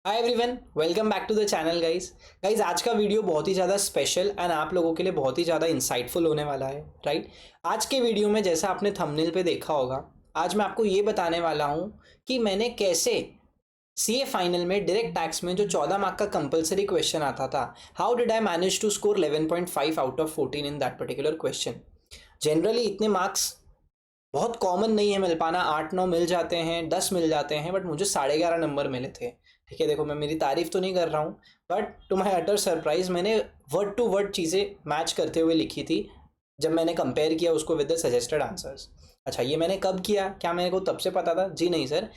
Hi everyone, welcome back to the channel guys. आज का video बहुत ही ज़्यादा स्पेशल एंड आप लोगों के लिए बहुत ही ज़्यादा इंसाइटफुल होने वाला है। राइट, आज के वीडियो में जैसा आपने थंबनेल पे देखा होगा, आज मैं आपको ये बताने वाला हूँ कि मैंने कैसे सीए फाइनल में डायरेक्ट टैक्स में जो 14 मार्क का कंपलसरी क्वेश्चन आता था, how did I manage to score 11.5 out of 14 in that particular question. Generally इतने मार्क्स बहुत कॉमन नहीं है मिल पाना, 8-9 मिल जाते हैं, 10 मिल जाते हैं, बट मुझे 11.5 नंबर मिले थे। ठीक है, देखो मैं मेरी तारीफ तो नहीं कर रहा हूँ, but to my utter surprise मैंने वर्ड टू वर्ड चीज़ें मैच करते हुए लिखी थी जब मैंने कंपेयर किया उसको विद द सजेस्टेड आंसर्स। अच्छा, ये मैंने कब किया? क्या मेरे को तब से पता था? जी नहीं सर।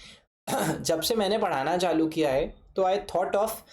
जब से मैंने पढ़ाना चालू किया है तो I thought of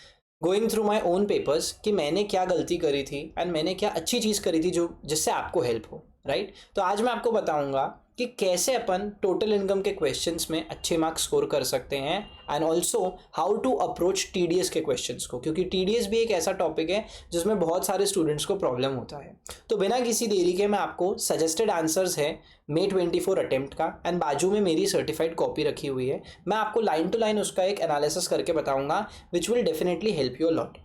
going through my own papers कि मैंने क्या गलती करी थी एंड मैंने क्या अच्छी चीज़ करी थी जो जिससे आपको हेल्प हो। राइट, तो आज मैं आपको बताऊंगा कि कैसे अपन टोटल इनकम के क्वेश्चंस में अच्छे मार्क्स स्कोर कर सकते हैं and also how to approach TDS के क्वेश्चंस को, क्योंकि टीडीएस भी एक ऐसा टॉपिक है जिसमें बहुत सारे स्टूडेंट्स को प्रॉब्लम होता है। तो बिना किसी देरी के मैं आपको सजेस्टेड आंसर्स है May 24 अटेम्प्ट का एंड बाजू में मेरी सर्टिफाइड कॉपी रखी हुई है, मैं आपको लाइन टू लाइन उसका एक एनालिसिस करके बताऊंगा which will definitely help you lot.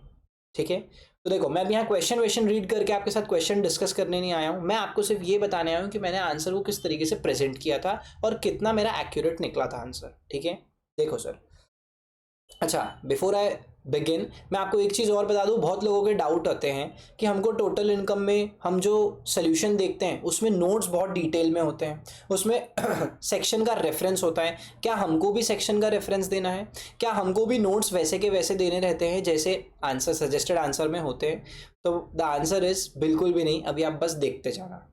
ठीक है, तो देखो मैं अब यहाँ क्वेश्चन रीड करके आपके साथ क्वेश्चन डिस्कस करने नहीं आया हूँ, मैं आपको सिर्फ ये बताने आया हूँ कि मैंने आंसर को किस तरीके से प्रेजेंट किया था और कितना मेरा एक्यूरेट निकला था आंसर। ठीक है, देखो सर। अच्छा, बिफोर आई बिगिन मैं आपको एक चीज़ और बता दूं, बहुत लोगों के डाउट आते हैं कि हमको टोटल इनकम में हम जो सोल्यूशन देखते हैं उसमें नोट्स बहुत डिटेल में होते हैं, उसमें सेक्शन का रेफरेंस होता है। क्या हमको भी सेक्शन का रेफरेंस देना है? क्या हमको भी नोट्स वैसे के वैसे देने रहते हैं जैसे आंसर सजेस्टेड आंसर में होते हैं? तो द आंसर इज बिल्कुल भी नहीं, अभी आप बस देखते जाना।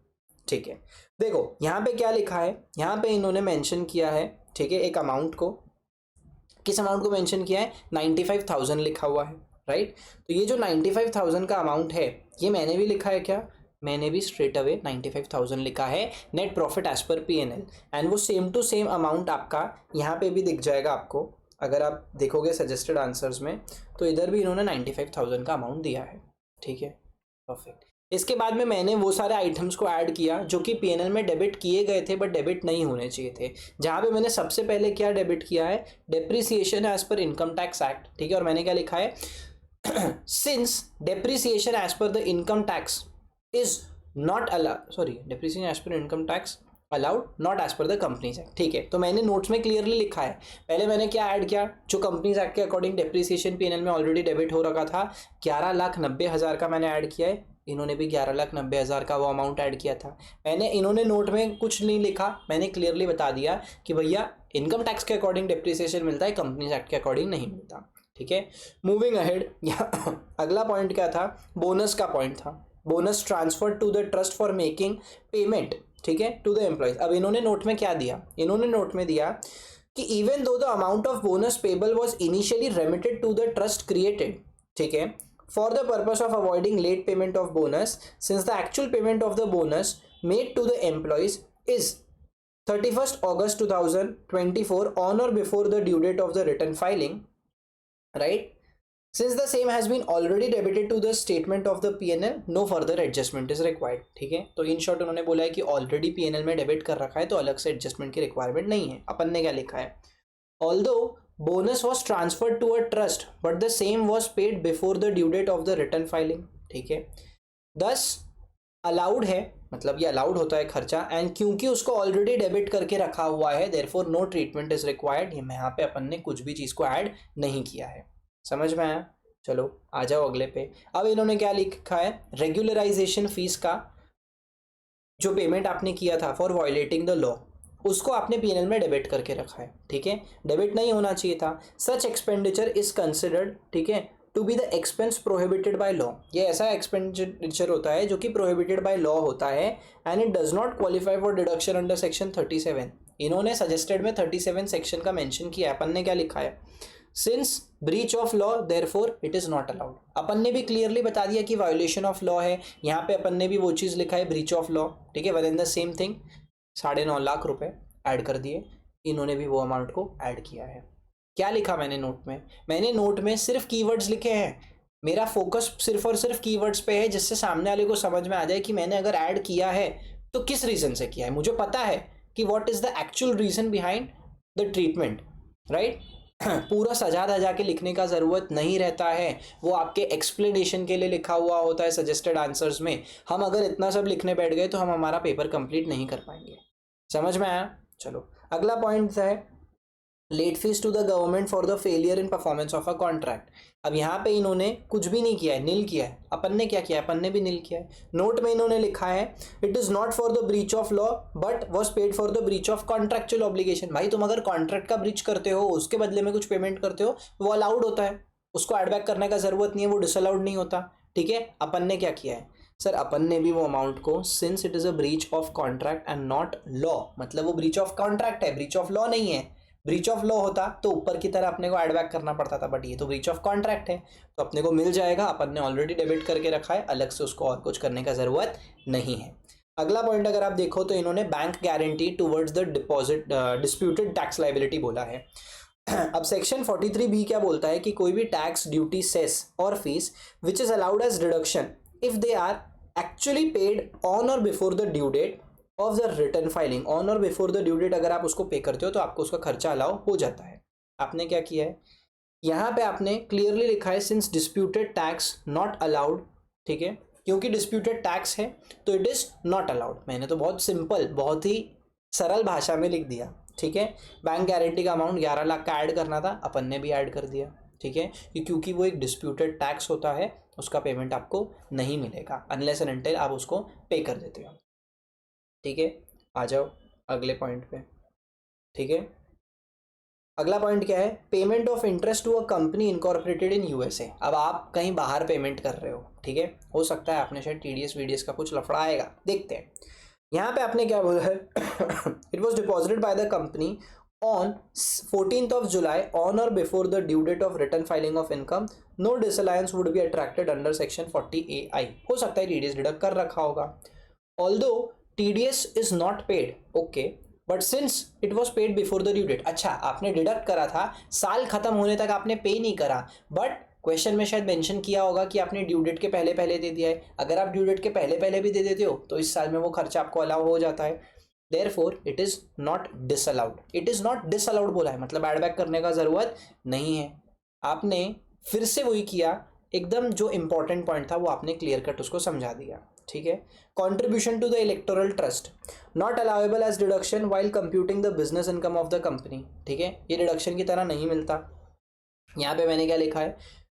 ठीक है, देखो यहाँ पे क्या लिखा है, यहाँ पे इन्होंने मेंशन किया है, ठीक है, एक अमाउंट को, किस अमाउंट को मेंशन किया है? 95,000 लिखा हुआ है। राइट, तो ये जो 95,000 का अमाउंट है ये मैंने भी लिखा है। क्या? मैंने भी स्ट्रेट अवे 95,000 लिखा है net profit as per PNL, and वो सेम टू सेम अमाउंट आपका यहाँ पे भी दिख जाएगा आपको। अगर आप देखोगे सजेस्टेड आंसर्स में तो इधर भी इन्होंने 95,000 का अमाउंट दिया है। ठीक है, परफेक्ट। इसके बाद में मैंने वो सारे आइटम्स को ऐड किया जो कि पीएनएल में डेबिट किए गए थे बट डेबिट नहीं होने चाहिए थे। जहाँ पे मैंने सबसे पहले क्या डेबिट किया है? Depreciation as per income tax act. ठीक है, और मैंने क्या लिखा है? Since depreciation as per the income tax is not allowed, sorry, depreciation as per income tax allowed not as per the companies act. ठीक है, तो मैंने नोट्स में क्लियरली लिखा है। पहले मैंने क्या ऐड किया? जो कंपनीज एक्ट के अकॉर्डिंग डेप्रिसिएशन पीएनएल में ऑलरेडी डेबिट हो रखा था, 11,90,000 का मैंने ऐड किया है। इन्होंने भी 11,90,000 का वो अमाउंट ऐड किया था। इन्होंने नोट में कुछ नहीं लिखा, मैंने क्लियरली बता दिया कि भैया इनकम टैक्स के अकॉर्डिंग डेप्रिसिएशन मिलता है, कंपनीज एक्ट के अकॉर्डिंग नहीं मिलता। ठीक है, मूविंग अहेड। अगला पॉइंट क्या था? बोनस का पॉइंट था। Bonus transfer to the trust for making payment, ठीक है, टू द एम्प्लॉयज। अब इन्होंने नोट में क्या दिया? इन्होंने नोट में दिया कि even though the amount of bonus payable was initially remitted to the trust created, ठीक है, for the purpose of avoiding late payment of bonus, since the actual payment of the bonus made to the employees is 31st August 2024 on or before the due date of the return filing, right? Since the same has been already debited to the statement of the PNL, no further adjustment is required. ठीक है, तो in short उन्होंने बोला है कि already PNL में debit कर रखा है तो अलग से एडजस्टमेंट की रिक्वायरमेंट नहीं है। अपन ने क्या लिखा है? Although bonus was transferred to a trust but the same was paid before the due date of the return filing. ठीक है, thus allowed है, मतलब ये अलाउड होता है खर्चा, एंड क्योंकि उसको ऑलरेडी डेबिट करके रखा हुआ है therefore no treatment is required. ये यहाँ पे अपन ने कुछ भी चीज़ को ऐड नहीं किया है। समझ में आया? चलो आ जाओ अगले पे। अब इन्होंने क्या लिखा है? रेगुलराइजेशन फीस का जो पेमेंट आपने किया था फॉर वायलेटिंग द लॉ, उसको आपने पीएनएल में डेबिट करके रखा है। ठीक है, डेबिट नहीं होना चाहिए था। सच एक्सपेंडिचर इज कंसिडर्ड, ठीक है, to be the expense prohibited by law. ये ऐसा एक्सपेंडिचर होता है जो कि प्रोहिबिटेड बाय लॉ होता है and it does not qualify for deduction under section 37। इन्होंने सजेस्टेड में 37 सेक्शन का मेंशन किया है। अपन ने क्या लिखा है? Since breach of law therefore it is not allowed. अपन ने भी क्लियरली बता दिया कि वायोलेशन ऑफ लॉ है। यहाँ पे अपन ने भी वो चीज़ लिखा है, ब्रीच ऑफ लॉ। ठीक है, with in the same thing 9.5 lakh रुपए ऐड कर दिए। इन्होंने भी वो अमाउंट को ऐड किया है। क्या लिखा मैंने नोट में? मैंने नोट में सिर्फ कीवर्ड्स लिखे हैं। मेरा फोकस सिर्फ और सिर्फ कीवर्ड्स पे है, जिससे सामने वाले को समझ में आ जाए कि मैंने अगर ऐड किया है तो किस रीज़न से किया है। मुझे पता है कि what is the actual reason behind the treatment, right? पूरा सजा धजा के लिखने का ज़रूरत नहीं रहता है, वो आपके एक्सप्लेनेशन के लिए लिखा हुआ होता है सजेस्टेड आंसर्स में। हम अगर इतना सब लिखने बैठ गए तो हम हमारा पेपर कंप्लीट नहीं कर पाएंगे। समझ में आया? चलो अगला पॉइंट है late fees to the government for the failure in performance of a contract. अब यहाँ पे इन्होंने कुछ भी नहीं किया है, नील किया है। अपन ने क्या किया है? अपन ने भी नील किया है। नोट में इन्होंने लिखा है it is not for the breach of law but was paid for the breach of contractual obligation. भाई तुम अगर कॉन्ट्रैक्ट का ब्रीच करते हो, उसके बदले में कुछ पेमेंट करते हो, वो अलाउड होता है, उसको एडबैक करने का जरूरत नहीं है, वो डिसअलाउड नहीं होता। ठीक है, अपन ने क्या किया है सर? अपन ने भी वो अमाउंट को, since it is a breach of contract and not law, मतलब वो ब्रीच ऑफ कॉन्ट्रैक्ट है, ब्रीच ऑफ लॉ नहीं है। ब्रीच ऑफ लॉ होता तो ऊपर की तरह अपने को एड बैक करना पड़ता था, बट ये तो ब्रीच ऑफ कॉन्ट्रैक्ट है तो अपने को मिल जाएगा। अपन ने ऑलरेडी डेबिट करके रखा है, अलग से उसको और कुछ करने का ज़रूरत नहीं है। अगला पॉइंट अगर आप देखो तो इन्होंने bank guarantee towards the deposit disputed tax liability बोला है। अब सेक्शन 43B क्या बोलता है कि कोई भी टैक्स, ड्यूटी, सेस और fee which is allowed as deduction if they are actually paid on और before the due date of the return filing. On और बिफोर द ड्यू डेट अगर आप उसको पे करते हो तो आपको उसका खर्चा अलाउ हो जाता है। आपने क्या किया है यहाँ पे? आपने क्लियरली लिखा है since disputed tax not allowed. ठीक है, क्योंकि डिस्प्यूटेड टैक्स है तो इट इज नॉट अलाउड। मैंने तो बहुत सिंपल, बहुत ही सरल भाषा में लिख दिया। ठीक है, बैंक गारंटी का अमाउंट 11 लाख का ऐड करना था, अपन ने भी ऐड कर दिया। ठीक है, क्योंकि वो एक डिस्प्यूटेड टैक्स होता है, उसका पेमेंट आपको नहीं मिलेगा अनलेस एंड अनटिल आप उसको पे कर देते हो। ठीक है, आ जाओ अगले पॉइंट पे। ठीक है, अगला पॉइंट क्या है? Payment of interest to a company incorporated in USA. अब आप कहीं बाहर पेमेंट कर रहे हो, ठीक है, हो सकता है आपने शायद टीडीएस वीडीएस का कुछ लफड़ा आएगा, देखते हैं। यहाँ पे आपने क्या बोला है? It was deposited by the company on 14th of July on or before the due date of return filing of income, no disallowance would be attracted under section 40AI। हो सकता है टीडीएस डिडक्ट कर रखा होगा। Although TDS is not paid, okay, but since it was paid before the due date. अच्छा, आपने deduct करा था, साल खत्म होने तक आपने पे नहीं करा, बट क्वेश्चन में शायद मेंशन किया होगा कि आपने ड्यू डेट के पहले पहले दे दिया है। अगर आप ड्यू डेट के पहले पहले भी दे देते हो तो इस साल में वो खर्चा आपको अलाउ हो जाता है। Therefore it is not disallowed. It is not disallowed बोला है, मतलब एड बैक करने का जरूरत नहीं है। आपने फिर से वही किया, एकदम जो इंपॉर्टेंट पॉइंट था वो आपने क्लियर कट उसको समझा दिया। ठीक है, contribution to the electoral trust not allowable as deduction while computing the business income of the company. ठीक है, ये डिडक्शन की तरह नहीं मिलता। यहाँ पे मैंने क्या लिखा है?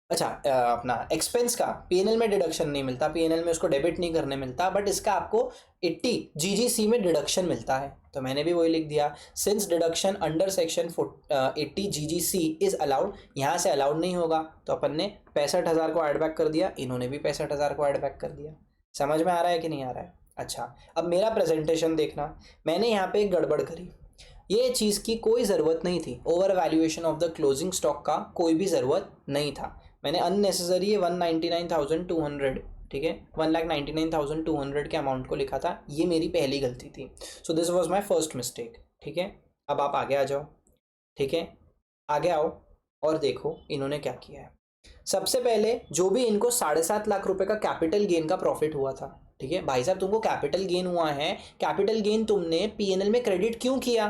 अच्छा, अपना एक्सपेंस का पीएनएल में डिडक्शन नहीं मिलता, पीएनएल में उसको डेबिट नहीं करने मिलता, बट इसका आपको 80 जीजीसी में डिडक्शन मिलता है। तो मैंने भी वही लिख दिया, since deduction under section 80 GGC is allowed, यहाँ से अलाउड नहीं होगा तो अपन ने 65,000 को एड बैक कर दिया, इन्होंने भी 65,000 को एड बैक कर दिया। समझ में आ रहा है कि नहीं आ रहा है? अच्छा, अब मेरा प्रेजेंटेशन देखना, मैंने यहाँ पे एक गड़बड़ करी। ये चीज़ की कोई ज़रूरत नहीं थी, over valuation of the closing stock का कोई भी ज़रूरत नहीं था। मैंने अननेसेसरी 199,200, ठीक है, 1,99,200 के अमाउंट को लिखा था, ये मेरी पहली गलती थी। So this was my first mistake. ठीक है, अब आप आगे आ जाओ। ठीक है, आगे आओ और देखो इन्होंने क्या किया है। सबसे पहले जो भी इनको 7.5 लाख रुपए का कैपिटल गेन का प्रॉफिट हुआ था, ठीक है भाई साहब, तुमको कैपिटल गेन हुआ है, कैपिटल गेन तुमने पीएनएल में क्रेडिट क्यों किया?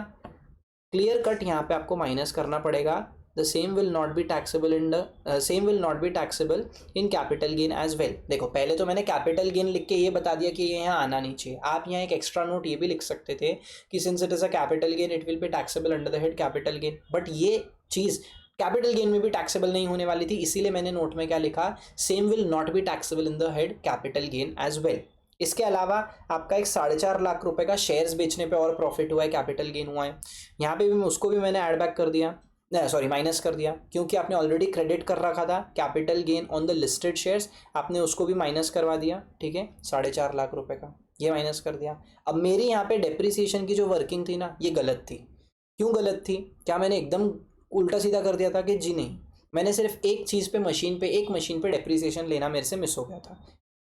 क्लियर कट यहाँ पे आपको माइनस करना पड़ेगा। The same will not be taxable in the same will not be taxable in capital gain as well. देखो, पहले तो मैंने कैपिटल गेन लिख के ये बता दिया कि ये यहाँ आना नहीं चाहिए। आप यहाँ एक एक्स्ट्रा नोट ये भी लिख सकते थे कि since it is a capital gain it will be taxable under the head capital gain, but ये चीज़ कैपिटल गेन में भी टैक्सेबल नहीं होने वाली थी, इसीलिए मैंने नोट में क्या लिखा, same will not be taxable in the head capital gain as well. इसके अलावा आपका एक 4.5 लाख रुपए का शेयर्स बेचने पे और प्रॉफिट हुआ है, कैपिटल गेन हुआ है। यहाँ पे भी उसको भी मैंने ऐड बैक कर दिया, सॉरी माइनस कर दिया, क्योंकि आपने ऑलरेडी क्रेडिट कर रखा था capital gain on the listed shares, आपने उसको भी माइनस करवा दिया। ठीक है, 4.5 लाख रुपए का ये माइनस कर दिया। अब मेरी यहाँ पे डेप्रिसिएशन की जो वर्किंग थी ना, ये गलत थी। क्यों गलत थी? क्या मैंने एकदम उल्टा सीधा कर दिया था? कि जी नहीं, मैंने सिर्फ एक चीज़ पे एक मशीन पे डेप्रिसिएशन लेना मेरे से मिस हो गया था,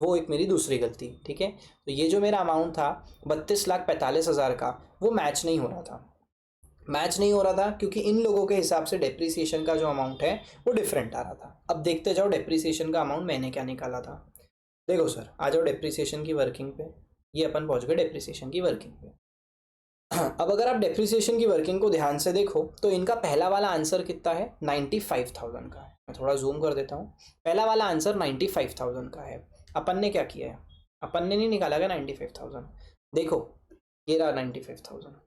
वो एक मेरी दूसरी गलती। ठीक है, तो ये जो मेरा अमाउंट था 32,45,000 का, वो मैच नहीं हो रहा था। मैच नहीं हो रहा था क्योंकि इन लोगों के हिसाब से डेप्रिसिएशन का जो अमाउंट है वो डिफरेंट आ रहा था। अब देखते जाओ डेप्रिसिएशन का अमाउंट मैंने क्या निकाला था। देखो सर, आ जाओ डेप्रिसिएशन की वर्किंग पे, ये अपन पहुंच गए डेप्रिसिएशन की वर्किंग पे। अब अगर आप डेप्रिसिएशन की वर्किंग को ध्यान से देखो तो इनका पहला वाला आंसर कितना है, 95,000 का है। मैं थोड़ा जूम कर देता हूँ। पहला वाला आंसर 95,000 का है। अपन ने क्या किया है, अपन ने नहीं निकाला क्या 95,000, देखो ये रहा 95,000।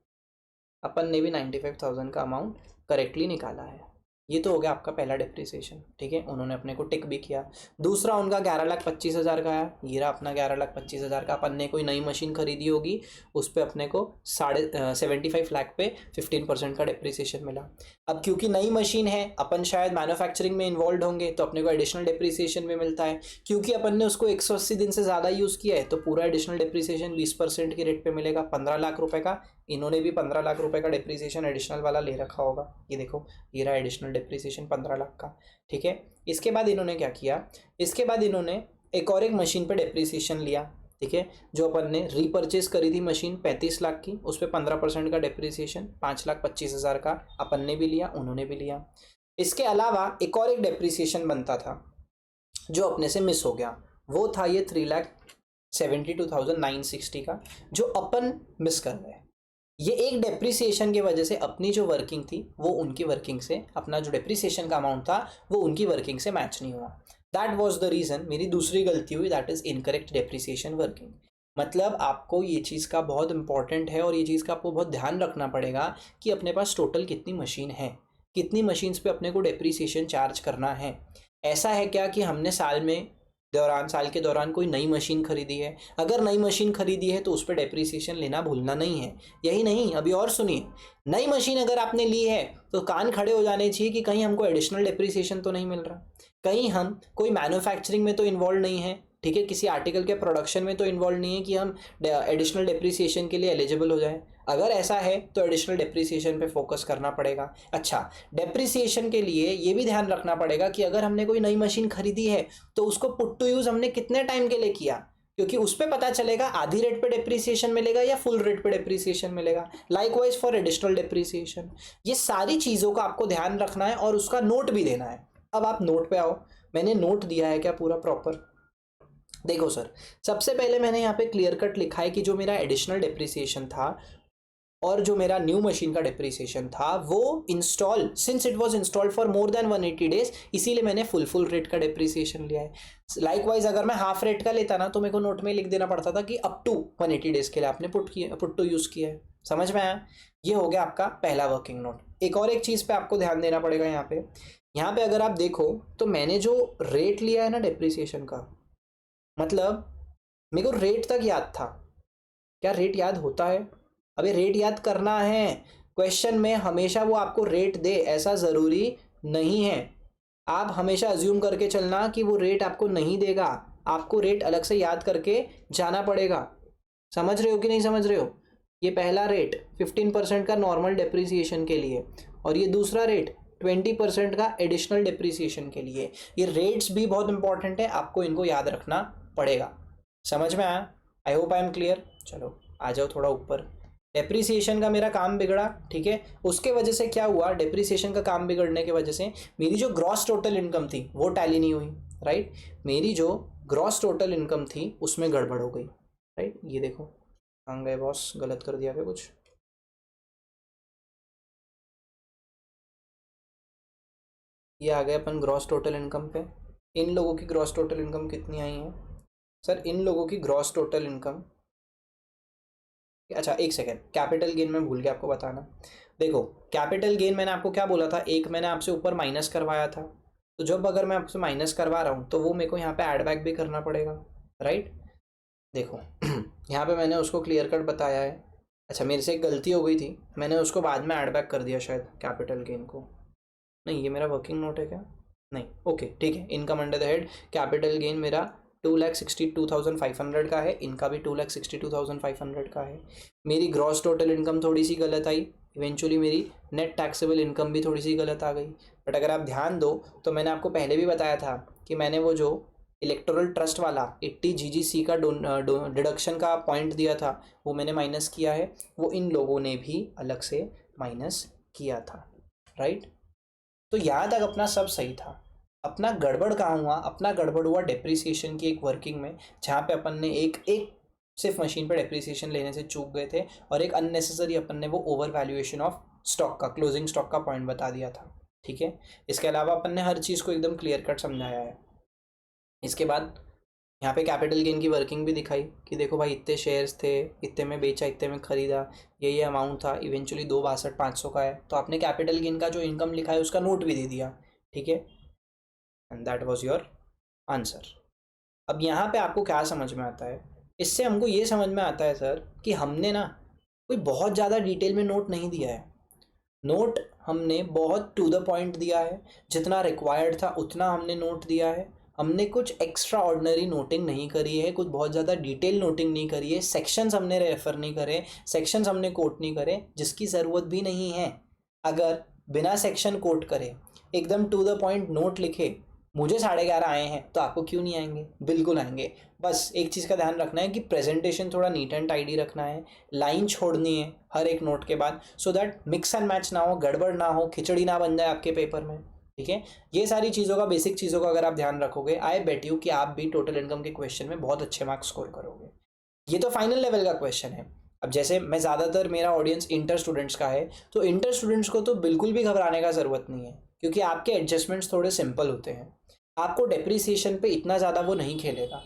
अपन ने भी 95,000 का अमाउंट करेक्टली निकाला है। ये तो हो गया आपका पहला डिप्रिसिएशन, ठीक है, उन्होंने अपने को टिक भी किया। दूसरा उनका 11,25,000 का है, ये रहा अपना 11,25,000 का। अपन ने कोई नई मशीन खरीदी होगी, उस पर अपने को 75 लाख पे 15% का डिप्रिसिएशन मिला। अब क्योंकि नई मशीन है, अपन शायद मैन्युफैक्चरिंग में इन्वॉल्व होंगे तो अपने को एडिशनल डिप्रिसिएशन भी मिलता है। क्योंकि अपन ने उसको 180 दिन से ज़्यादा यूज़ किया है तो पूरा एडिशनल डिप्रिसिएशन 20% की रेट पे मिलेगा, 15 लाख रुपए का। इन्होंने भी 15 लाख रुपए का डिप्रिसिएशन एडिशनल वाला ले रखा होगा। ये देखो, ये रहा एडिशनल डिप्रिसिएशन 15 लाख का, ठीक है। इसके बाद इन्होंने क्या किया, इसके बाद इन्होंने एक मशीन पे डिप्रिसिएशन लिया, ठीक है। जो अपन ने रीपरचेज करी थी मशीन 35 लाख की, उस पर 15% का डिप्रिसिएशन 5,25,000 का अपन ने भी लिया, उन्होंने भी लिया। इसके अलावा एक डिप्रिसिएशन बनता था जो अपने से मिस हो गया, वो था ये 3,72,960 का, जो अपन मिस कर गए। ये एक डेप्रिसिएशन की वजह से अपनी जो वर्किंग थी वो उनकी वर्किंग से, अपना जो डेप्रिसिएशन का अमाउंट था वो उनकी वर्किंग से मैच नहीं हुआ। दैट वाज द रीज़न, मेरी दूसरी गलती हुई, that is incorrect depreciation working. मतलब आपको ये चीज़ का बहुत इंपॉर्टेंट है और ये चीज़ का आपको बहुत ध्यान रखना पड़ेगा कि अपने पास टोटल कितनी मशीन है, कितनी मशीन्स पे अपने को डेप्रिसिएशन चार्ज करना है। ऐसा है क्या कि हमने साल के दौरान कोई नई मशीन खरीदी है, अगर नई मशीन खरीदी है तो उस पर डेप्रिसिएशन लेना भूलना नहीं है। यही नहीं, अभी और सुनिए, नई मशीन अगर आपने ली है तो कान खड़े हो जाने चाहिए कि कहीं हमको एडिशनल डेप्रिसिएशन तो नहीं मिल रहा, कहीं हम कोई मैन्युफैक्चरिंग में तो इन्वॉल्व नहीं है, ठीक है, किसी आर्टिकल के प्रोडक्शन में तो इन्वॉल्व नहीं है कि हम एडिशनल डेप्रिसिएशन के लिए एलिजिबल हो जाए। अगर ऐसा है तो एडिशनल डेप्रिसिएशन पे फोकस करना पड़ेगा। अच्छा, डेप्रिसिएशन के लिए ये भी ध्यान रखना पड़ेगा कि अगर हमने कोई नई मशीन खरीदी है तो उसको पुट टू यूज़ हमने कितने टाइम के लिए किया, क्योंकि उस पर पता चलेगा आधी रेट पे डेप्रिसिएशन मिलेगा या फुल रेट पे डेप्रिसिएशन मिलेगा। लाइकवाइज फॉर एडिशनल डेप्रिसिएशन, ये सारी चीज़ों का आपको ध्यान रखना है और उसका नोट भी देना है। अब आप नोट पे आओ, मैंने नोट दिया है क्या पूरा प्रॉपर, देखो सर, सबसे पहले मैंने यहाँ पे क्लियर कट लिखा है कि जो मेरा एडिशनल डेप्रिसिएशन था और जो मेरा न्यू मशीन का डिप्रिसिएशन था वो install, since it was installed for more than 180 days, इसीलिए मैंने फुल रेट का डिप्रिसिएशन लिया है। लाइकवाइज अगर मैं हाफ रेट का लेता ना तो मेरे को नोट में लिख देना पड़ता था कि अप टू 180 डेज के लिए आपने पुट टू यूज़ किया है। समझ में आया? ये हो गया आपका पहला वर्किंग नोट। एक चीज़ पे आपको ध्यान देना पड़ेगा यहाँ पे अगर आप देखो तो मैंने जो रेट लिया है ना डिप्रिसिएशन का, मतलब मेरे को रेट तक याद था। क्या रेट याद होता है? अबे रेट याद करना है, क्वेश्चन में हमेशा वो आपको रेट दे ऐसा ज़रूरी नहीं है। आप हमेशा अज्यूम करके चलना कि वो रेट आपको नहीं देगा, आपको रेट अलग से याद करके जाना पड़ेगा। समझ रहे हो कि नहीं समझ रहे हो? ये पहला रेट 15% का नॉर्मल डिप्रिसिएशन के लिए और ये दूसरा रेट 20% का एडिशनल डिप्रिसिएशन के लिए। ये रेट्स भी बहुत इंपॉर्टेंट है, आपको इनको याद रखना पड़ेगा। समझ में आया? I hope I am clear. चलो आ जाओ थोड़ा ऊपर। डेप्रिसिएशन का मेरा काम बिगड़ा, ठीक है, उसके वजह से क्या हुआ, डेप्रिसिएशन का काम बिगड़ने की वजह से मेरी जो ग्रॉस टोटल इनकम थी वो टैली नहीं हुई, राइट। मेरी जो ग्रॉस टोटल इनकम थी उसमें गड़बड़ हो गई, राइट। ये देखो, कहाँ गए बॉस, गलत कर दिया क्या कुछ? ये आ गए अपन ग्रॉस टोटल इनकम पे। इन लोगों की ग्रॉस टोटल इनकम कितनी आई है सर? इन लोगों की ग्रॉस टोटल इनकम, अच्छा एक सेकेंड, कैपिटल गेन मैं भूल गया आपको बताना। देखो कैपिटल गेन मैंने आपको क्या बोला था, एक मैंने आपसे ऊपर माइनस करवाया था, तो जब अगर मैं आपसे माइनस करवा रहा हूँ तो वो मेरे को यहाँ पे ऐड बैक भी करना पड़ेगा, राइट। देखो यहाँ पे मैंने उसको क्लियर कट बताया है। अच्छा मेरे से एक गलती हो गई थी, मैंने उसको बाद में ऐड बैक कर दिया शायद कैपिटल गेन को। नहीं, ये मेरा वर्किंग नोट है क्या? नहीं, ओके ठीक है। Income under the head capital gain मेरा 2,62,500 का है, इनका भी 2,62,500 का है। मेरी ग्रॉस टोटल इनकम थोड़ी सी गलत आई, इवेंचुअली मेरी नेट टैक्सेबल इनकम भी थोड़ी सी गलत आ गई। बट अगर आप ध्यान दो तो मैंने आपको पहले भी बताया था कि मैंने वो जो इलेक्टोरल ट्रस्ट वाला 80 GGC का डिडक्शन का पॉइंट दिया था वो मैंने माइनस किया है, वो इन लोगों ने भी अलग से माइनस किया था, राइट। तो यहाँ तक अपना सब सही था। अपना गड़बड़ कहाँ हुआ? अपना गड़बड़ हुआ डेप्रिसिएशन की एक वर्किंग में, जहाँ पे अपन ने एक एक सिर्फ मशीन पे डेप्रिसिएशन लेने से चूक गए थे, और एक अननेसेसरी अपन ने वो ओवर वैल्यूएशन ऑफ स्टॉक का, क्लोजिंग स्टॉक का पॉइंट बता दिया था, ठीक है। इसके अलावा अपन ने हर चीज़ को एकदम क्लियर कट समझाया है। इसके बाद यहाँ पे कैपिटल गेन की वर्किंग भी दिखाई कि देखो भाई इतने शेयर्स थे, इतने में बेचा, इतने में खरीदा, ये अमाउंट था, इवेंचुअली 2,62,500 का है, तो आपने कैपिटल गेन का जो इनकम लिखा है उसका नोट भी दे दिया, ठीक है। And that was your answer. अब यहाँ पे आपको क्या समझ में आता है, इससे हमको ये समझ में आता है सर कि हमने ना कोई बहुत ज़्यादा डिटेल में नोट नहीं दिया है। नोट हमने बहुत टू द पॉइंट दिया है, जितना रिक्वायर्ड था उतना हमने नोट दिया है। हमने कुछ एक्स्ट्रा ऑर्डिनरी नोटिंग नहीं करी है, कुछ बहुत ज़्यादा डिटेल नोटिंग नहीं करी है, सेक्शंस हमने रेफर नहीं करे, सेक्शंस हमने कोट नहीं करे, जिसकी ज़रूरत भी नहीं है। अगर बिना सेक्शन कोट करे एकदम टू द पॉइंट नोट लिखे, मुझे 11:30 आए हैं तो आपको क्यों नहीं आएंगे? बिल्कुल आएंगे। बस एक चीज़ का ध्यान रखना है कि प्रेजेंटेशन थोड़ा नीट एंड टाइडी रखना है, लाइन छोड़नी है हर एक नोट के बाद, so that mix and match ना हो, गड़बड़ ना हो, खिचड़ी ना बन जाए आपके पेपर में, ठीक है। ये सारी चीज़ों का, बेसिक चीज़ों का अगर आप ध्यान रखोगे, आई बेट यू कि आप भी टोटल इनकम के क्वेश्चन में बहुत अच्छे मार्क्स स्कोर करोगे। ये तो फाइनल लेवल का क्वेश्चन है। अब जैसे मैं ज़्यादातर, मेरा ऑडियंस इंटर स्टूडेंट्स का है, तो इंटर स्टूडेंट्स को तो बिल्कुल भी घबराने का ज़रूरत नहीं है, क्योंकि आपके एडजस्टमेंट्स थोड़े सिंपल होते हैं। आपको डेप्रीसिएशन पे इतना ज़्यादा वो नहीं खेलेगा,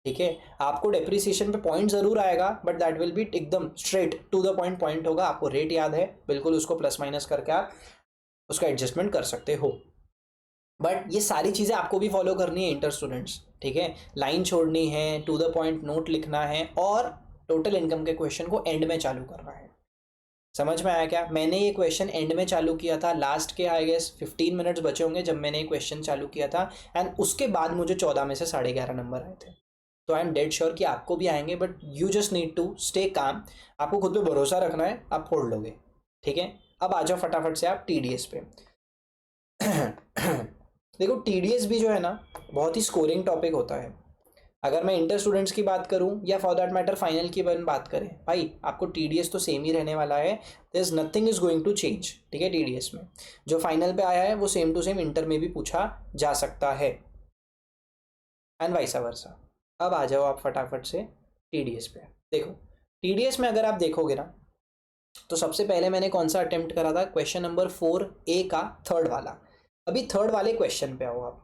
ठीक है। आपको डेप्रीसिएशन पे पॉइंट ज़रूर आएगा, बट दैट विल बी एकदम straight to the point point होगा। आपको रेट याद है, बिल्कुल उसको प्लस माइनस करके आप उसका एडजस्टमेंट कर सकते हो। बट ये सारी चीज़ें आपको भी फॉलो करनी है इंटर स्टूडेंट्स, ठीक है। लाइन छोड़नी है, टू द पॉइंट नोट लिखना है, और टोटल इनकम के क्वेश्चन को एंड में चालू करना है। समझ में आया क्या? मैंने ये क्वेश्चन एंड में चालू किया था, लास्ट के आई गेस 15 मिनट्स बचे होंगे जब मैंने ये क्वेश्चन चालू किया था, एंड उसके बाद मुझे 14 में से 11.5 नंबर आए थे। तो आई एम डेड श्योर कि आपको भी आएंगे, but you just need to stay calm. आपको खुद पे भरोसा रखना है, आप फोड़ लोगे, ठीक है। अब आ जाओ फटाफट से आप टीडीएस पे। देखो टीडीएस भी जो है ना, बहुत ही स्कोरिंग टॉपिक होता है। अगर मैं इंटर स्टूडेंट्स की बात करूं, या फॉर दैट मैटर फाइनल की बात करें, भाई आपको टीडीएस तो सेम ही रहने वाला है। There is nothing is going to change, ठीक है। टीडीएस में जो फाइनल पे आया है वो सेम टू सेम इंटर में भी पूछा जा सकता है, एंड वाइस वर्सा। अब आ जाओ आप फटाफट से टीडीएस पे। देखो टीडीएस में अगर आप देखोगे ना, तो सबसे पहले मैंने कौन सा अटेम्प्ट करा था, क्वेश्चन नंबर 4A का थर्ड वाला। अभी थर्ड वाले क्वेश्चन पे आओ आप।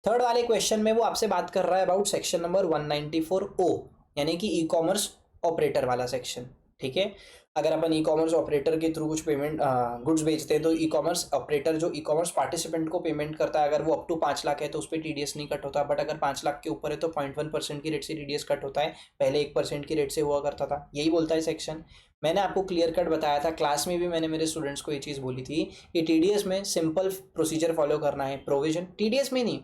थर्ड वाले क्वेश्चन में वो आपसे बात कर रहा है अबाउट सेक्शन नंबर 194O, यानी कि ई कॉमर्स ऑपरेटर वाला सेक्शन, ठीक है। अगर अपन ई कॉमर्स ऑपरेटर के थ्रू कुछ पेमेंट गुड्स बेचते हैं, तो ई कॉमर्स ऑपरेटर जो ई कॉमर्स पार्टिसिपेंट को पेमेंट करता है, अगर वो अप टू 5 लाख है तो उस पर टीडीएस नहीं कट होता, बट अगर 5 लाख के ऊपर है तो 0.1% की रेट से टीडीएस कट होता है। पहले 1% की रेट से हुआ करता था, यही बोलता है सेक्शन। मैंने आपको क्लियर कट बताया था, क्लास में भी मैंने मेरे स्टूडेंट्स को ये चीज़ बोली थी कि टीडीएस में सिंपल प्रोसीजर फॉलो करना है। प्रोविजन टीडीएस में नहीं,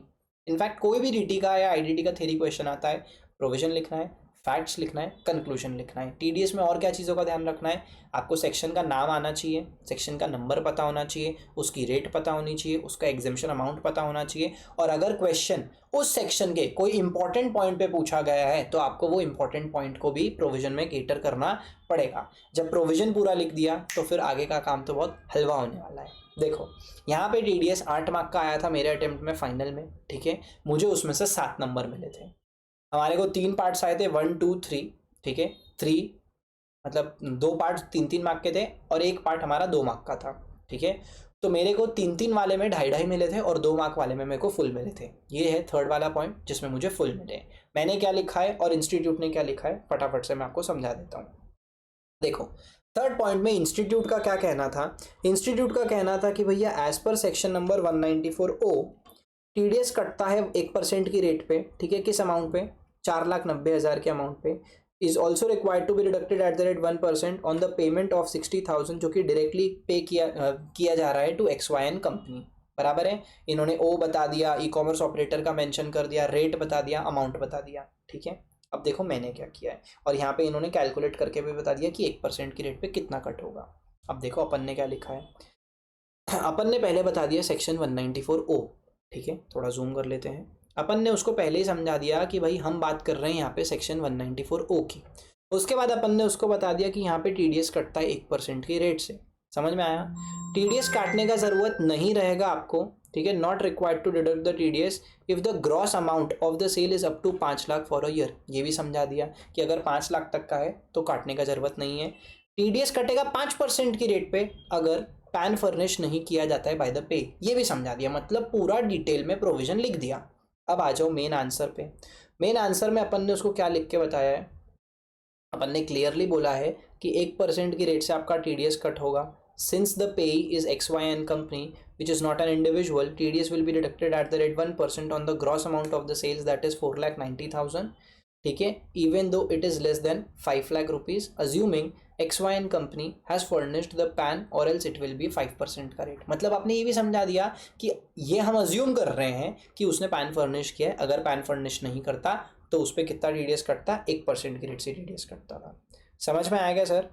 इनफैक्ट कोई भी डीटी का या आईडीटी का थ्योरी क्वेश्चन आता है, प्रोविजन लिखना है, फैक्ट्स लिखना है, कंक्लूजन लिखना है। टीडीएस में और क्या चीज़ों का ध्यान रखना है, आपको सेक्शन का नाम आना चाहिए, सेक्शन का नंबर पता होना चाहिए, उसकी रेट पता होनी चाहिए, उसका एग्जेम्पशन अमाउंट पता होना चाहिए, और अगर क्वेश्चन उस सेक्शन के कोई इंपॉर्टेंट पॉइंट पे पूछा गया है तो आपको वो इंपॉर्टेंट पॉइंट को भी प्रोविजन में केटर करना पड़ेगा। जब प्रोविजन पूरा लिख दिया तो फिर आगे का काम तो बहुत हलवा होने वाला है। देखो यहाँ पे टीडीएस 8 मार्क का आया था मेरे अटेम्प्ट में फाइनल में, ठीक है। मुझे उसमें से 7 नंबर मिले थे। हमारे को 3 पार्ट्स आए थे, 1 2 3, ठीक है। 3 मतलब 2 पार्ट्स 3-3 मार्क के थे, और एक पार्ट हमारा 2 मार्क का था, ठीक है। तो मेरे को 3-3 वाले में 2.5 मिले थे, और 2 मार्क वाले में मेरे को फुल मिले थे। ये है थर्ड वाला पॉइंट जिसमें मुझे फुल मिले। मैंने क्या लिखा है और इंस्टीट्यूट ने क्या लिखा है, फटाफट से मैं आपको समझा देता हूँ। देखो थर्ड पॉइंट में इंस्टीट्यूट का क्या कहना था। इंस्टीट्यूट का कहना था कि भैया as per section number 194O TDS कटता है 1% की रेट पे, ठीक है। किस अमाउंट पे? 4,90,000 के अमाउंट पे। Is also required to be deducted at the rate 1% on the payment of 60,000, जो कि डायरेक्टली पे किया जा रहा है टू XYN कंपनी। बराबर है। इन्होंने ओ बता दिया, ई कॉमर्स ऑपरेटर का मेंशन कर दिया, रेट बता दिया, अमाउंट बता दिया, ठीक है। अब देखो मैंने क्या किया है, और यहाँ पे इन्होंने कैलकुलेट करके भी बता दिया कि 1% की रेट पे कितना कट होगा। अब देखो अपन ने क्या लिखा है, अपन ने पहले बता दिया सेक्शन 194O, ठीक है। थोड़ा जूम कर लेते हैं। अपन ने उसको पहले ही समझा दिया कि भाई हम बात कर रहे हैं यहाँ पे सेक्शन 194O की। उसके बाद अपन ने उसको बता दिया कि यहाँ पे टीडीएस कटता है 1% की रेट से। समझ में आया? टीडीएस काटने का ज़रूरत नहीं रहेगा आपको, ठीक है, not required to deduct the TDS if the gross amount of the sale is up to 5 lakh for a year. ये भी समझा दिया कि अगर 5 लाख तक का है तो काटने का जरूरत नहीं है। TDS कटेगा 5% की रेट पे अगर पैन फर्निश नहीं किया जाता है बाय द पे। ये भी समझा दिया, मतलब पूरा डिटेल में प्रोविजन लिख दिया। अब आ जाओ मेन आंसर पे। मेन आंसर में अपन ने उसको क्या लिख के बताया है, अपन ने क्लियरली बोला है कि 1% की रेट से आपका TDS कट होगा। Since the pay is XYN company which is not an individual, TDS will be deducted at the rate 1% on the gross amount of the sales that is 4,90,000। ठीक है, even though it is less than 5 lakh rupees, assuming XYN company has furnished the PAN और else it will be 5% का rate. मतलब आपने ये भी समझा दिया कि ये हम अज्यूम कर रहे हैं कि उसने पैन फर्निश किया है, अगर पैन फर्निश नहीं करता तो उस पर कितना TDS कटता, 1% की रेट से TDS कटता था। समझ में आएगा सर?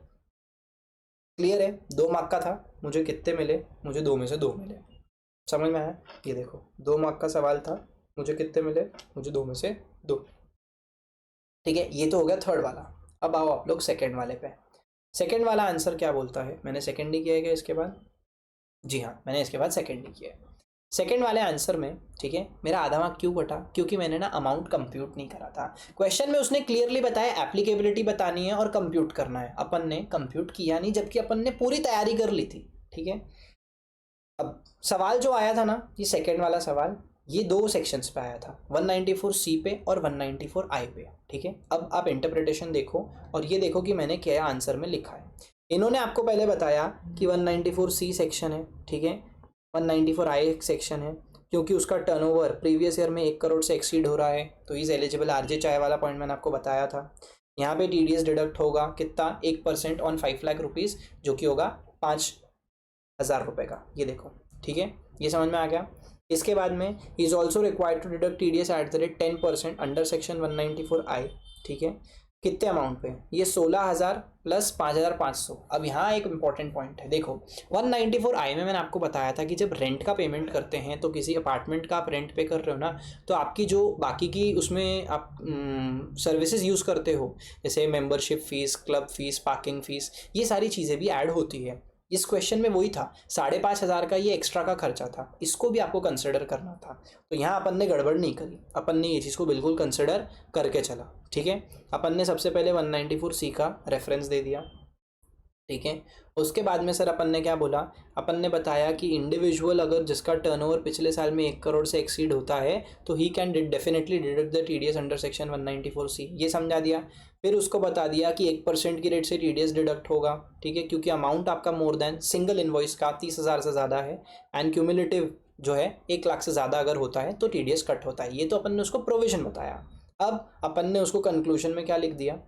क्लियर है? 2 मार्क का था, मुझे कितने मिले? मुझे 2 में से 2 मिले। समझ में आया? ये देखो 2 मार्क का सवाल था, मुझे कितने मिले? मुझे 2 में से 2। ठीक है, ये तो हो गया थर्ड वाला। अब आओ आप लोग सेकेंड वाले पे। सेकेंड वाला आंसर क्या बोलता है? मैंने सेकेंड ही किया है क्या इसके बाद? जी हाँ, मैंने इसके बाद सेकेंड ही किया है। सेकेंड वाले आंसर में, ठीक है, मेरा आधा मार्क क्यों कटा? क्योंकि मैंने ना अमाउंट कंप्यूट नहीं करा था। क्वेश्चन में उसने क्लियरली बताया एप्लीकेबिलिटी बतानी है और कंप्यूट करना है, अपन ने कंप्यूट किया नहीं, जबकि अपन ने पूरी तैयारी कर ली थी। ठीक है, अब सवाल जो आया था ना, ये सेकेंड वाला सवाल, ये 2 सेक्शंस पे आया था, 194C पे और 194I पे। ठीक है, अब आप इंटरप्रिटेशन देखो और ये देखो कि मैंने क्या आंसर में लिखा है। इन्होंने आपको पहले बताया कि 194C सेक्शन है, ठीक है, 194I सेक्शन है, क्योंकि उसका टर्नओवर प्रीवियस ईयर में 1 करोड़ से एक्सीड हो रहा है तो इज एलिजिबल। RJ चाय वाला पॉइंट मैंने आपको बताया था। यहाँ पे TDS डिडक्ट होगा कितना? 1% ऑन 5 लाख रुपीज़, जो कि होगा 5,000 रुपये का। ये देखो, ठीक है, ये समझ में आ गया। इसके बाद में is also required to deduct TDS at the rate 10% under section 194I। ठीक है, कितने अमाउंट पे? ये 16,000 प्लस 5,500। अब यहाँ एक इंपॉर्टेंट पॉइंट है, देखो 194I में मैंने आपको बताया था कि जब रेंट का पेमेंट करते हैं तो किसी अपार्टमेंट का आप रेंट पे कर रहे हो ना, तो आपकी जो बाकी की उसमें आप सर्विसेज यूज़ करते हो, जैसे membership fees, club fees, parking fees, ये सारी चीज़ें भी ऐड होती है। इस क्वेश्चन में वही था, 5,500 का ये एक्स्ट्रा का खर्चा था, इसको भी आपको कंसिडर करना था। तो यहाँ अपन ने गड़बड़ नहीं करी, अपन ने ये चीज़ को बिल्कुल कंसिडर करके चला। ठीक है, अपन ने सबसे पहले 194C का रेफरेंस दे दिया। ठीक है, उसके बाद में सर अपन ने क्या बोला? अपन ने बताया कि इंडिविजुअल अगर जिसका टर्नओवर पिछले साल में 1 करोड़ से एक्सीड होता है तो he can definitely deduct the TDS under section 194C। ये समझा दिया। फिर उसको बता दिया कि 1% की रेट से TDS डिडक्ट होगा, ठीक है, क्योंकि अमाउंट आपका मोर देन सिंगल इन्वॉइस का 30,000 से ज़्यादा है, एंड क्यूमुलेटिव जो है 1 लाख से ज़्यादा अगर होता है तो TDS कट होता है। ये तो अपन ने उसको प्रोविजन बताया। अब अपन ने उसको कंक्लूजन में क्या लिख दिया?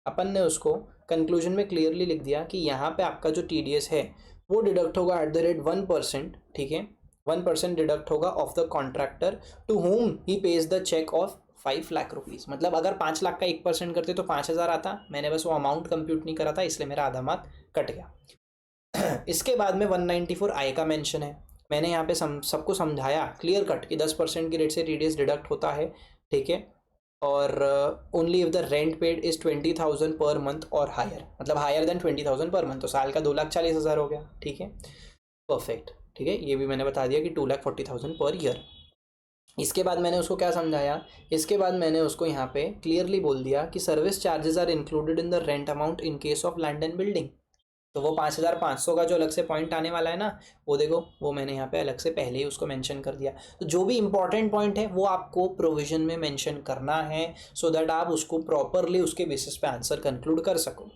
अपन ने उसको कंक्लूजन में क्लियरली लिख दिया कि यहाँ पे आपका जो TDS है वो डिडक्ट होगा एट द रेट 1%। ठीक है, 1% डिडक्ट होगा of the contractor to whom he pays the cheque of 5 lakh rupees. मतलब अगर 5 लाख का 1% करते तो 5,000 आता। मैंने बस वो अमाउंट कंप्यूट नहीं करा था, इसलिए मेरा आधा मार्क कट गया। इसके बाद में 194I का मेंशन है। मैंने यहाँ पे सबको समझाया क्लियर कट कि 10% की रेट से TDS डिडक्ट होता है। ठीक है, और only if the rent paid is 20,000 per month और हायर, मतलब हायर देन 20,000 पर मंथ, तो साल का 2,40,000 हो गया। ठीक है, परफेक्ट। ठीक है, ये भी मैंने बता दिया कि 2,40,000 पर ईयर। इसके बाद मैंने उसको क्या समझाया? इसके बाद मैंने उसको यहाँ पे क्लियरली बोल दिया कि service charges are included in the rent amount in case of land and building. तो वो 5,500 का जो अलग से पॉइंट आने वाला है ना, वो देखो, वो मैंने यहाँ पे अलग से पहले ही उसको मेंशन कर दिया। तो जो भी इंपॉर्टेंट पॉइंट है वो आपको प्रोविजन में मेंशन करना है, सो दैट आप उसको प्रॉपरली उसके बेसिस पे आंसर कंक्लूड कर सको।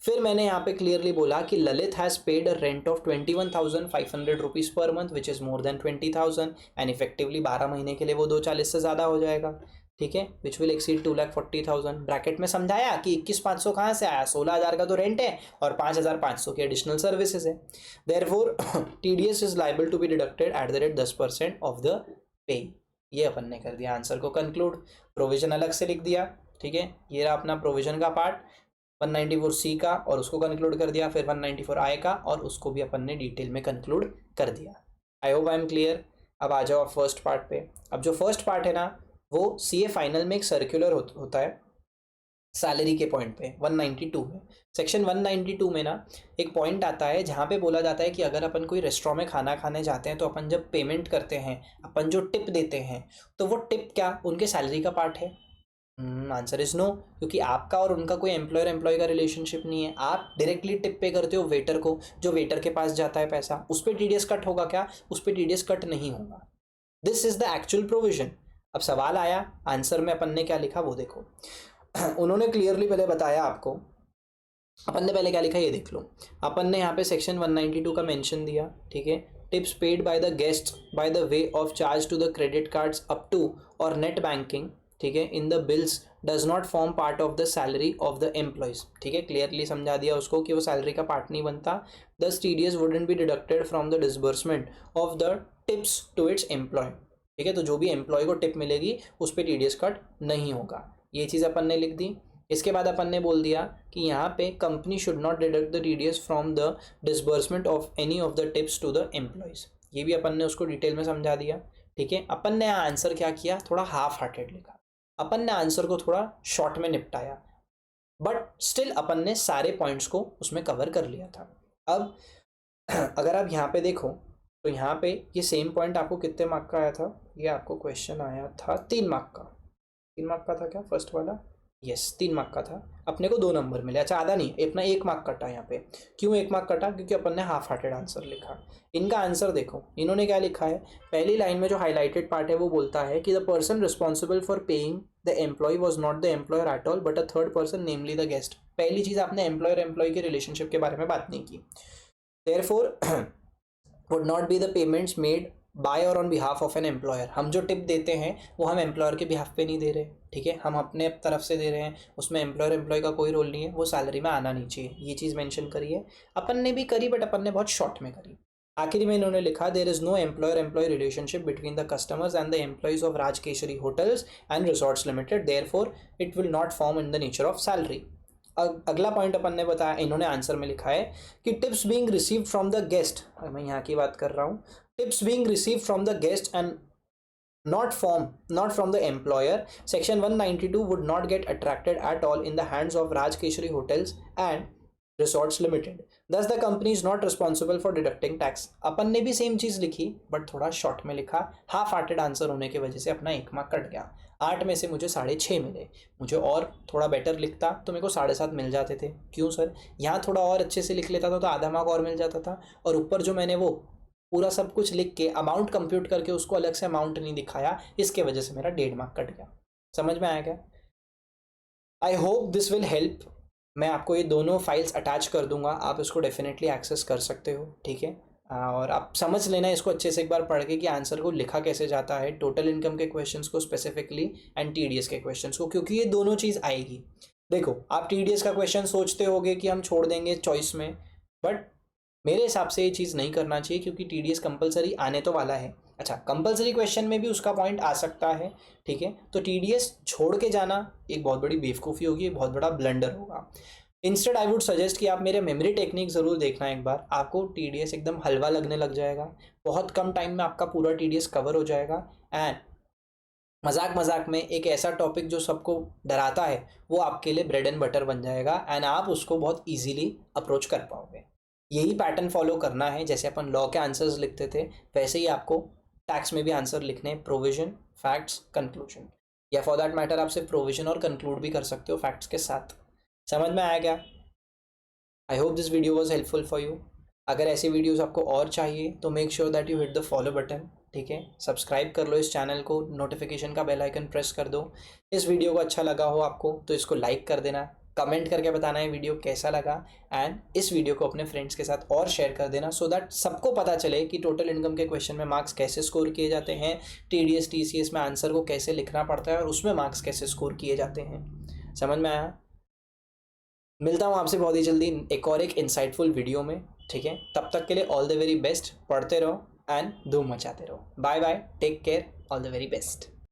फिर मैंने यहाँ पे क्लियरली बोला कि Lalit has paid a rent of 21,500 rupees per month which is more than 20,000 and effectively 12 महीने के लिए वो 240 से ज़्यादा हो जाएगा। ठीक है, विच विल एक्सीड 2,40,000। ब्रैकेट में समझाया कि 21,500 कहाँ से आया? 16,000 का तो रेंट है और 5,500 की एडिशनल सर्विसेज है। Therefore TDS is liable to be deducted at the rate 10% of the pay. ये अपन ने कर दिया आंसर को कंक्लूड। प्रोविजन अलग से लिख दिया। ठीक है, ये रहा अपना प्रोविजन का पार्ट, 194C का, और उसको कंक्लूड कर दिया। फिर 194I का, और उसको भी अपन ने डिटेल में कंक्लूड कर दिया। I hope I am clear. अब आ जाओ फर्स्ट पार्ट पे। अब जो फर्स्ट पार्ट है ना, वो CA फाइनल में एक सर्कुलर होता है, सैलरी के पॉइंट पे 192 में, सेक्शन 192 में ना एक पॉइंट आता है जहाँ पे बोला जाता है कि अगर अपन कोई रेस्टोरेंट में खाना खाने जाते हैं तो अपन जब पेमेंट करते हैं, अपन जो टिप देते हैं, तो वो टिप क्या उनके सैलरी का पार्ट है? आंसर इज नो, क्योंकि आपका और उनका कोई एम्प्लॉयर एम्प्लॉय का रिलेशनशिप नहीं है। आप डायरेक्टली टिप पे करते हो वेटर को, जो वेटर के पास जाता है पैसा, उस पर टीडीएस कट होगा क्या? उस पर टीडीएस कट नहीं होगा। This is the actual provision. अब सवाल आया, आंसर में अपन ने क्या लिखा वो देखो। उन्होंने क्लियरली पहले बताया आपको, अपन ने पहले क्या लिखा ये देख लो। अपन ने यहाँ पे सेक्शन 192 का मेंशन दिया, ठीक है। Tips paid by the guest by the way of charge to the credit cards up to और नेट बैंकिंग, ठीक है, in the bills does not form part of the salary of the employees, ठीक है। Clearly समझा दिया उसको कि वो सैलरी का पार्ट नहीं बनता। Thus TDS wouldn't be deducted from the disbursement of the tips to its employee, ठीक है। तो जो भी एम्प्लॉय को टिप मिलेगी उस पर टीडीएस कट नहीं होगा, ये चीज़ अपन ने लिख दी। इसके बाद अपन ने बोल दिया कि यहाँ पे company should not deduct the TDS from the disbursement of any of the tips to the employees, ये भी अपन ने उसको डिटेल में समझा दिया, ठीक है। अपन ने आंसर क्या किया, थोड़ा हाफ हार्टेड लिखा, अपन ने आंसर को थोड़ा शॉर्ट में निपटाया, बट स्टिल अपन ने सारे पॉइंट्स को उसमें कवर कर लिया था। अब अगर आप यहाँ पे देखो तो यहाँ पे ये सेम पॉइंट आपको कितने मार्क का आया था? ये आपको क्वेश्चन आया था 3 मार्क का। 3 मार्क का था क्या फर्स्ट वाला? यस 3 मार्क का था। अपने को 2 नंबर मिले। अच्छा आधा नहीं, अपना 1 मार्क कटा यहाँ पे। क्यों 1 मार्क कटा? क्योंकि अपन ने हाफ हार्टेड आंसर लिखा। इनका आंसर देखो, इन्होंने क्या लिखा है, पहली लाइन में जो हाईलाइटेड पार्ट है वो बोलता है कि the person responsible for paying the employee was not the employer at all but a third person namely the guest. पहली चीज़, आपने एम्प्लॉयर एम्प्लॉय के रिलेशनशिप के बारे में बात नहीं की। Therefore would not be the payments made by और on behalf of an employer. हम जो टिप देते हैं वो हम एम्प्लॉयर के बिहाफ पे नहीं दे रहे, ठीक है, हम अपने तरफ से दे रहे हैं, उसमें एम्प्लॉयर एम्प्लॉय का कोई रोल नहीं है, वो सैलरी में आना नहीं चाहिए। ये चीज़ मेंशन करी है, अपन ने भी करी बट अपन ने बहुत शॉर्ट में करी। आखिरी में इन्होंने लिखा there is no employer employee relationship between the customers and the employees of Rajkeshari Hotels and Resorts Limited, therefore it will not form in the nature of salary. अगला पॉइंट अपन ने बताया, इन्होंने आंसर में लिखा है कि tips being received from the guest, मैं यहाँ की बात कर रहा हूँ, tips being received from the guest and not from the employer, section 192 would not get attracted at all in the hands of Rajkeshari Hotels and Resorts Limited, thus the company is not responsible for deducting tax। अपन ने भी same चीज़ लिखी but थोड़ा short में लिखा, half hearted answer होने की वजह से अपना 1 मार्क कट गया। 8 में से मुझे 6.5 मिले, मुझे और थोड़ा बेटर लिखता तो मेरे को 7.5 मिल जाते थे। क्यों सर? यहाँ थोड़ा और अच्छे से लिख लेता था तो आधा मार्क और मिल जाता था, और ऊपर जो मैंने वो पूरा सब कुछ लिख के अमाउंट कंप्यूट करके उसको अलग से अमाउंट नहीं दिखाया, इसके वजह से मेरा 1.5 मार्क कट गया। समझ में आया क्या? I hope this will help. मैं आपको ये दोनों फाइल्स अटैच कर दूंगा, आप इसको डेफिनेटली एक्सेस कर सकते हो, ठीक है। और आप समझ लेना इसको अच्छे से एक बार पढ़ के कि आंसर को लिखा कैसे जाता है, टोटल इनकम के क्वेश्चंस को स्पेसिफिकली एंड टीडीएस के क्वेश्चंस को, क्योंकि ये दोनों चीज़ आएगी। देखो आप टीडीएस का क्वेश्चन सोचते होगे कि हम छोड़ देंगे चॉइस में, बट मेरे हिसाब से ये चीज़ नहीं करना चाहिए, क्योंकि टीडीएस कंपलसरी आने तो वाला है। अच्छा, कंपलसरी क्वेश्चन में भी उसका पॉइंट आ सकता है, ठीक है। तो टीडीएस छोड़ के जाना एक बहुत बड़ी बेवकूफ़ी होगी, बहुत बड़ा ब्लंडर होगा। इंस्टेड आई वुड सजेस्ट कि आप मेरे मेमोरी टेक्निक ज़रूर देखना एक बार, आपको टीडीएस एकदम हलवा लगने लग जाएगा, बहुत कम टाइम में आपका पूरा टीडीएस कवर हो जाएगा। एंड मजाक मजाक में एक ऐसा टॉपिक जो सबको डराता है वो आपके लिए ब्रेड एंड बटर बन जाएगा, एंड आप उसको बहुत ईजीली अप्रोच कर पाओगे। यही पैटर्न फॉलो करना है, जैसे अपन लॉ के आंसर्स लिखते थे वैसे ही आपको टैक्स में भी आंसर लिखने, प्रोविजन, फैक्ट्स, कंक्लूजन, या फॉर दैट मैटर आप सिर्फ प्रोविजन और कंक्लूड भी कर सकते हो फैक्ट्स के साथ। समझ में आया क्या? I hope this video was helpful for you. अगर ऐसी वीडियोस आपको और चाहिए तो make sure that you hit the follow button, ठीक है। सब्सक्राइब कर लो इस चैनल को, नोटिफिकेशन का बेल आइकन प्रेस कर दो। इस वीडियो को अच्छा लगा हो आपको तो इसको लाइक कर देना, कमेंट करके बताना है वीडियो कैसा लगा, एंड इस वीडियो को अपने फ्रेंड्स के साथ और शेयर कर देना, सो दैट सबको पता चले कि टोटल इनकम के क्वेश्चन में मार्क्स कैसे स्कोर किए जाते हैं, टीडीएस टीसीएस में आंसर को कैसे लिखना पड़ता है और उसमें मार्क्स कैसे स्कोर किए जाते हैं। समझ में आया? मिलता हूँ आपसे बहुत ही जल्दी एक इंसाइटफुल वीडियो में, ठीक है। तब तक के लिए ऑल द वेरी बेस्ट, पढ़ते रहो एंड धूम मचाते रहो। Bye bye, take care, all the very best.